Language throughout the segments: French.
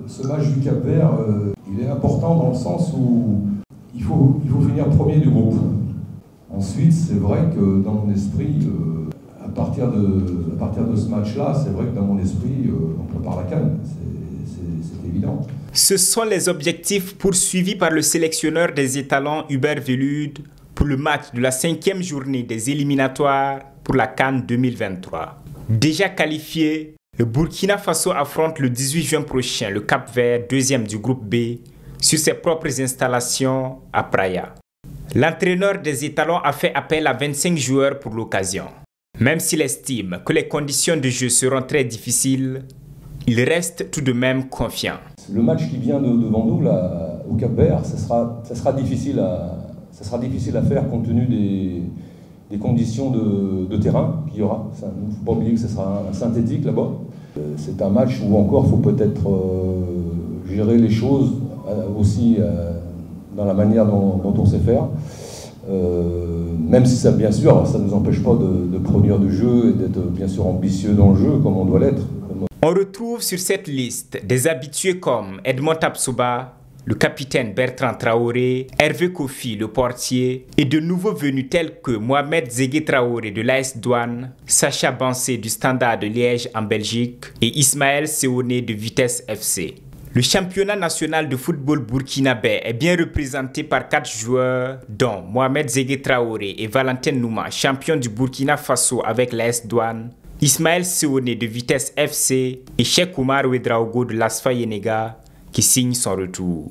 Ce match du Cap-Vert, il est important dans le sens où il faut finir premier du groupe. Ensuite, c'est vrai que dans mon esprit, à partir de ce match-là, c'est vrai que dans mon esprit, on prépare la CAN. C'est évident. Ce sont les objectifs poursuivis par le sélectionneur des étalons Hubert Velud pour le match de la 5e journée des éliminatoires pour la CAN 2023. Déjà qualifié, le Burkina Faso affronte le 18 juin prochain le Cap-Vert, deuxième du groupe B, sur ses propres installations à Praia. L'entraîneur des étalons a fait appel à 25 joueurs pour l'occasion. Même s'il estime que les conditions de jeu seront très difficiles, il reste tout de même confiant. Le match qui vient devant nous, là, au Cap-Vert, ça sera difficile à faire compte tenu des conditions de terrain qu'il y aura. Il ne faut pas oublier que ce sera un synthétique là-bas. C'est un match où encore il faut peut-être gérer les choses aussi dans la manière dont on sait faire. Même si ça, bien sûr, ça ne nous empêche pas de produire du jeu et d'être bien sûr ambitieux dans le jeu comme on doit l'être. On retrouve sur cette liste des habitués comme Edmond Tapsoba, le capitaine Bertrand Traoré, Hervé Kofi, le portier, et de nouveaux venus tels que Mohamed Zégué Traoré de l'AS Douane, Sacha Bansé du Standard de Liège en Belgique et Ismaël Séoné de Vitesse FC. Le championnat national de football burkinabé est bien représenté par 4 joueurs, dont Mohamed Zégué Traoré et Valentin Nouma, champion du Burkina Faso avec l'AS Douane, Ismaël Séoné de Vitesse FC et Cheikh Oumar Ouedraogo de l'Asfa Yenega qui signe son retour.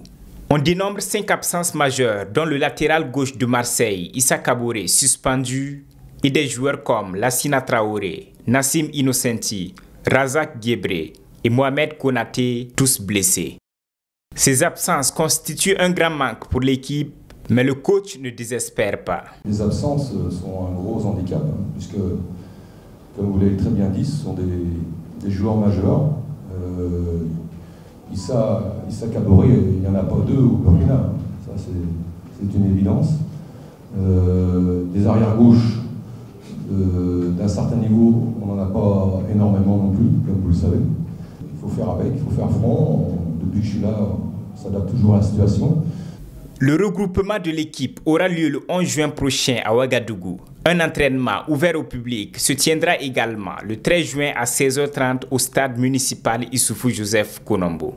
On dénombre 5 absences majeures, dont le latéral gauche de Marseille, Issa Kaboré, suspendu, et des joueurs comme Lassina Traoré, Nassim Innocenti, Razak Guébré et Mohamed Konaté, tous blessés. Ces absences constituent un grand manque pour l'équipe, mais le coach ne désespère pas. Les absences sont un gros handicap, puisque, comme vous l'avez très bien dit, ce sont des joueurs majeurs. Issa Kaboré, il n'y en a pas 2 au Burkina, ça c'est une évidence. Des arrières-gauches d'un certain niveau, on n'en a pas énormément non plus, comme vous le savez. Il faut faire avec, il faut faire front. Depuis que je suis là, on s'adapte toujours à la situation. Le regroupement de l'équipe aura lieu le 11 juin prochain à Ouagadougou. Un entraînement ouvert au public se tiendra également le 13 juin à 16h30 au stade municipal Issoufou Joseph Konombo.